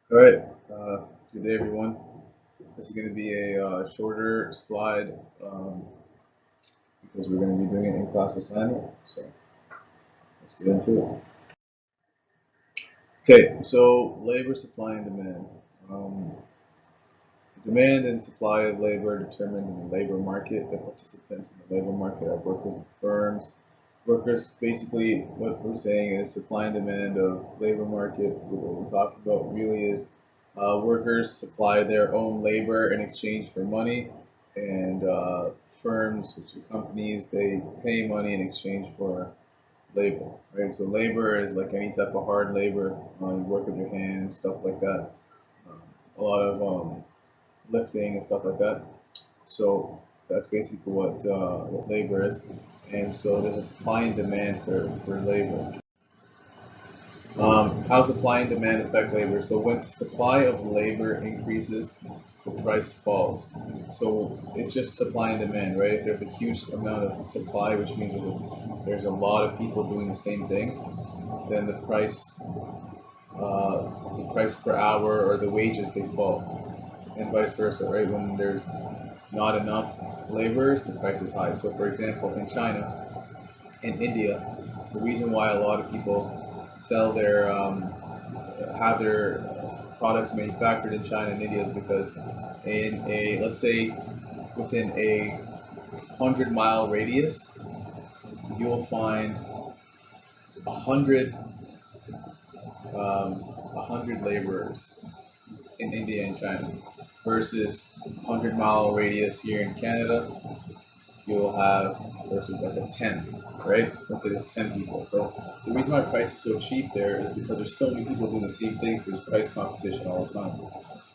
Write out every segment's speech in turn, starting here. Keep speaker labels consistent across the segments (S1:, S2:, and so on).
S1: All right. Good day, everyone. This is going to be a shorter slide because we're going to be doing an in-class assignment. So let's get into it. Okay. So labor supply and demand. Um, the demand and supply of labor are determined in the labor market. The participants in the labor market are workers and firms. Workers, basically, what we're saying is supply and demand of labor market. What we're talking about really is workers supply their own labor in exchange for money, and firms, which are companies, they pay money in exchange for labor. Right. So labor is like any type of hard labor. You work with your hands, stuff like that. Um, a lot of lifting and stuff like that. So that's basically what labor is. And so there's a supply and demand for labor. How supply and demand affect labor? So when supply of labor increases, the price falls. So it's just supply and demand, right? If there's a huge amount of supply, which means there's a lot of people doing the same thing, then the price per hour or the wages they fall, and vice versa, right? When there's not enough laborers, the price is high. So for example, in China, in India, the reason why a lot of people sell have their products manufactured in China and India is because let's say within a 100-mile radius, you'll find 100 laborers in India and China versus 100-mile radius here in Canada, you'll have versus like a 10, right? Let's say there's 10 people. So the reason why price is so cheap there is because there's so many people doing the same thing, so there's price competition all the time,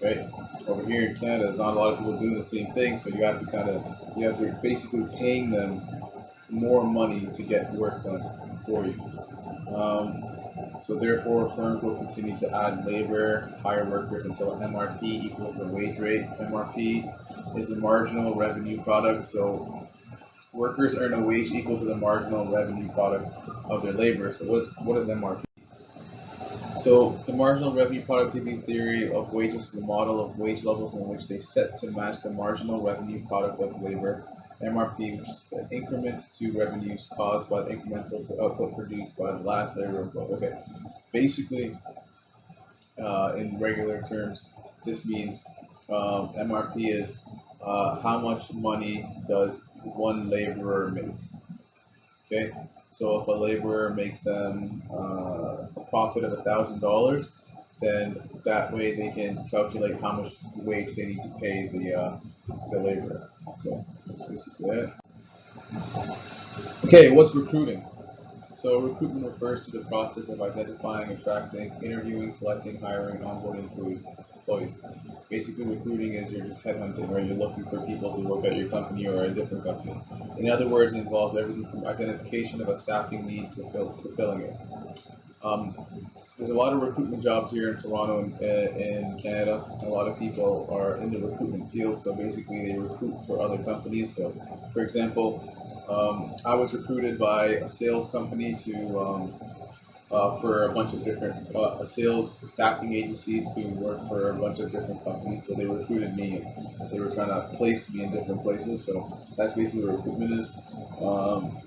S1: right? Over here in Canada, there's not a lot of people doing the same thing, so you have to basically paying them more money to get work done for you. So therefore, firms will continue to add labor, hire workers until MRP equals the wage rate. MRP is a marginal revenue product, so workers earn a wage equal to the marginal revenue product of their labor. So what is MRP? So the marginal revenue productivity theory of wages is a model of wage levels in which they set to match the marginal revenue product of labor. MRP, which is increments to revenues caused by the incremental to output produced by the last labor input. Okay, basically, in regular terms, this means MRP is how much money does one laborer make. Okay, so if a laborer makes them a profit of $1,000, then that way they can calculate how much wage they need to pay the laborer. So that's basically it. Okay, what's recruiting? So recruitment refers to the process of identifying, attracting, interviewing, selecting, hiring, and onboarding employees. Basically, recruiting is you're just headhunting, or you're looking for people to work at your company or a different company. In other words, it involves everything from identification of a staffing need to filling it. Um, there's a lot of recruitment jobs here in Toronto and in Canada. A lot of people are in the recruitment field, so basically they recruit for other companies. So, for example, I was recruited by a sales company for a bunch of different a sales staffing agency to work for a bunch of different companies. So they recruited me. They were trying to place me in different places. So that's basically what recruitment is. Um,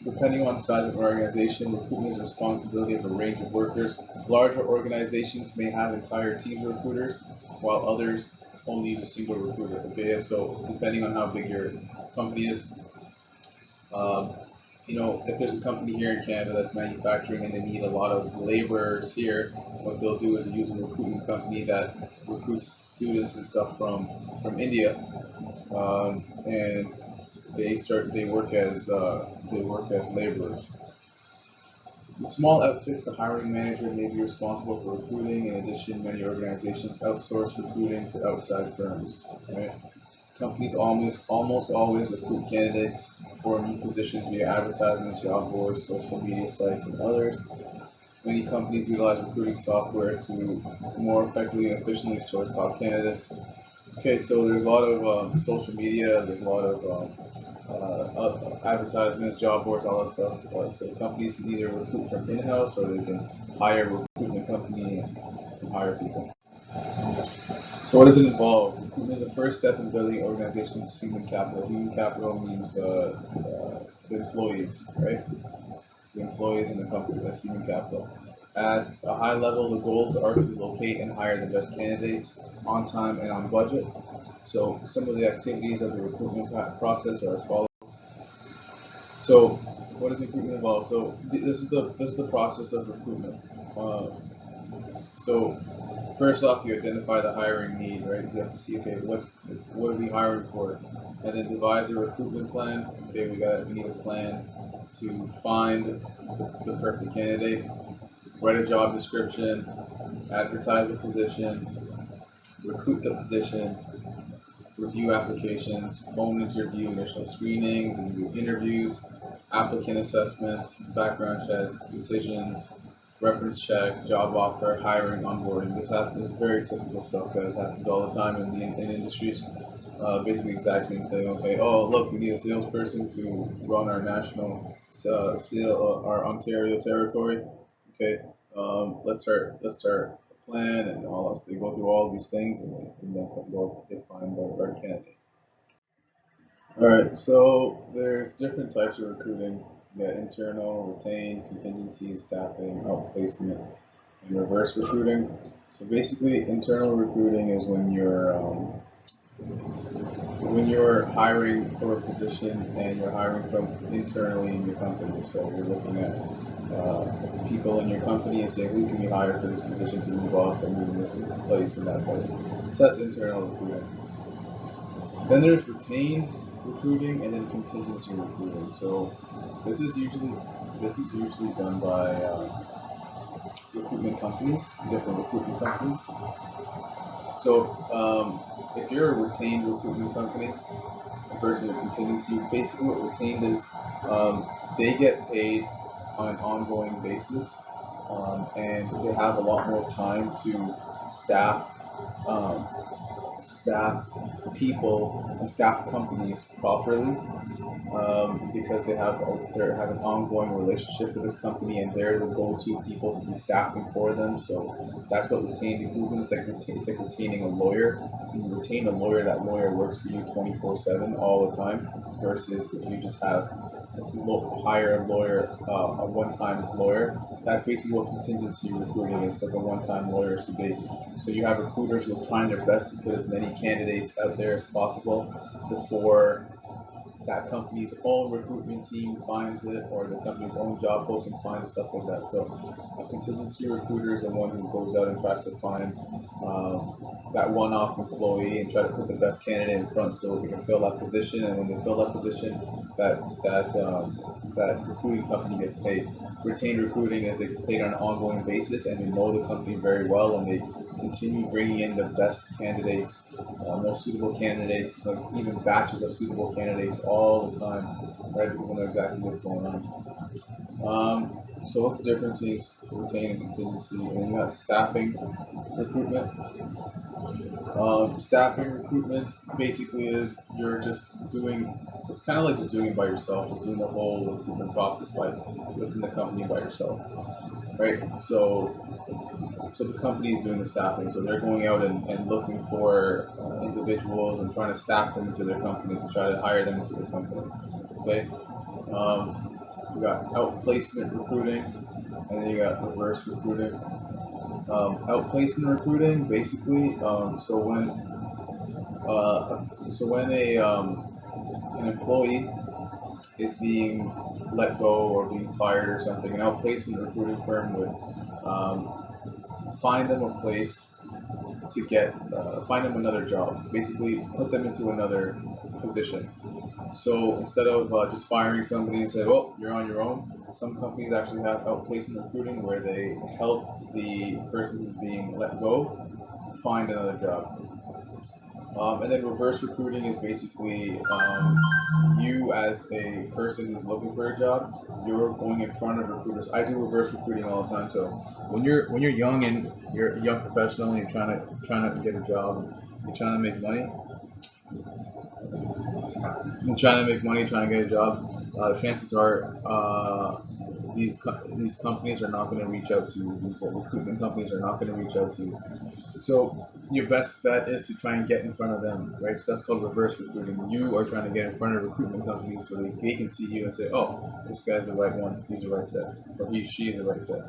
S1: Depending on the size of an organization, recruitment is the responsibility of a range of workers. Larger organizations may have entire teams of recruiters, while others only use a single recruiter. Okay, so depending on how big your company is, um, if there's a company here in Canada that's manufacturing and they need a lot of laborers here, what they'll do is use a recruitment company that recruits students and stuff from India, and they work as laborers. In small outfits, the hiring manager may be responsible for recruiting. In addition, many organizations outsource recruiting to outside firms. Right? Companies almost always recruit candidates for new positions via advertisements, job boards, social media sites, and others. Many companies utilize recruiting software to more effectively and efficiently source top candidates. Okay, so there's a lot of social media, there's a lot of advertisements, job boards, all that stuff. So companies can either recruit from in-house or they can hire a recruitment company and hire people. So what does it involve? Recruitment is the first step in building an organization's human capital. Human capital means the employees, right? The employees in the company, that's human capital. At a high level, the goals are to locate and hire the best candidates on time and on budget. So some of the activities of the recruitment process are as follows. So what does recruitment involve? So this is the process of recruitment. Uh, so first off, you identify the hiring need, right? You have to see, okay, what are we hiring for, and then devise a recruitment plan. Okay, we need a plan to find the perfect candidate, write a job description, advertise the position, recruit the position, review applications, phone interview, initial screening, then you do interviews, applicant assessments, background checks, decisions, reference check, job offer, hiring, onboarding. This is very typical stuff, guys. Happens all the time in industries. Basically, exact same thing. Okay. Oh, look, we need a salesperson to run our national our Ontario territory. Okay. Let's start a plan and all that. They go through all these things and then they find the right candidate. All right, so there's different types of recruiting. You got internal, retained, contingency, staffing, outplacement, and reverse recruiting. So basically, internal recruiting is when you're hiring for a position and you're hiring from internally in your company. So you're looking at people in your company and saying, who can we hire for this position to move off and move in this place and that place. So that's internal recruiting. Then there's retained recruiting and then contingency recruiting. So this is usually done by recruitment companies, different recruitment companies. So if you're a retained recruitment company versus a contingency, basically what retained is they get paid on an ongoing basis, and they have a lot more time to um, staff people and staff companies properly, because they have an ongoing relationship with this company and they're the go-to people to be staffing for them. So that's what retained recruitment is like. It's like retaining a lawyer. You retain a lawyer, that lawyer works for you 24/7 all the time, versus if you just hire a lawyer, a one-time lawyer. That's basically what contingency recruiting is, like a one-time lawyer. So you have recruiters who are trying their best to put as many candidates out there as possible before that company's own recruitment team finds it, or the company's own job posting finds it, stuff like that. So a contingency recruiter is the one who goes out and tries to find that one-off employee and try to put the best candidate in front so they can fill that position. And when they fill that position, that recruiting company gets paid. Retained recruiting is they get paid on an ongoing basis, and they know the company very well, and they continue bringing in the best candidates, most suitable candidates, like even batches of suitable candidates all the time, right? Because they know exactly what's going on. So what's the difference between retained and contingency? And you got staffing recruitment. Staffing recruitment basically is you're just doing. It's kind of like just doing it by yourself, just doing the whole recruitment process within the company by yourself, right? So the company is doing the staffing, so they're going out and looking for individuals and trying to staff them into their company, to try to hire them into their company. Okay. You got outplacement recruiting, and then you got reverse recruiting. Outplacement recruiting, basically, so when an employee is being let go or being fired or something, an outplacement recruiting firm would find them a place to find them another job, basically put them into another position. So instead of just firing somebody and say, "Well, you're on your own," some companies actually have outplacement recruiting where they help the person who's being let go find another job. And then reverse recruiting is basically you as a person who's looking for a job, you're going in front of recruiters. I do reverse recruiting all the time. So when you're young and you're a young professional and you're trying to get a job, you're trying to make money, trying to get a job, chances are these companies are not going to reach out to you. These recruitment companies are not going to reach out to you. So your best bet is to try and get in front of them, right? So that's called reverse recruiting. You are trying to get in front of recruitment companies so they can see you and say, oh, this guy's the right one, he's the right fit, or she is the right fit.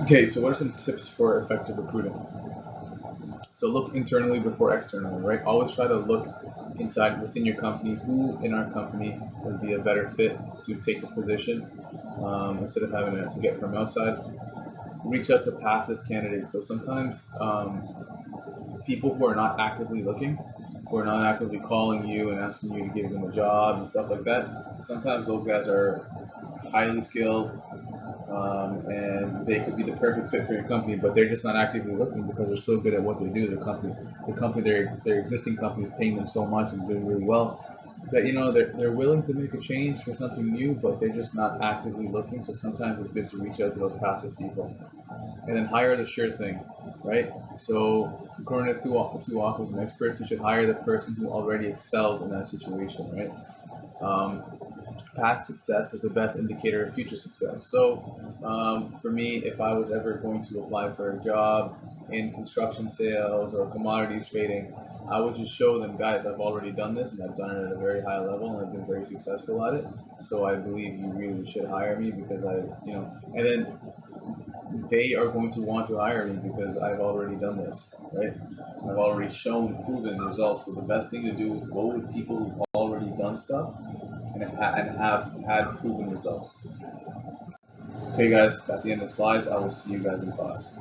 S1: Okay, so what are some tips for effective recruiting? So look internally before externally, right? Always try to look inside within your company. Who in our company would be a better fit to take this position, instead of having to get from outside? Reach out to passive candidates. So sometimes people who are not actively looking, who are not actively calling you and asking you to give them a job and stuff like that, sometimes those guys are highly skilled, and they could be the perfect fit for your company, but they're just not actively looking because they're so good at what they do. Their existing company is paying them so much and doing really well that they're willing to make a change for something new, but they're just not actively looking. So sometimes it's good to reach out to those passive people, and then hire the sure thing, right? So according to two authors and experts, you should hire the person who already excelled in that situation, right? Past success is the best indicator of future success. So for me, if I was ever going to apply for a job in construction sales or commodities trading, I would just show them, guys, I've already done this and I've done it at a very high level and I've been very successful at it. So I believe you really should hire me because and then they are going to want to hire me because I've already done this, right? I've already shown proven results. So the best thing to do is go with people who've already done stuff and have had proven results. Okay, guys, that's the end of the slides. I will see you guys in class.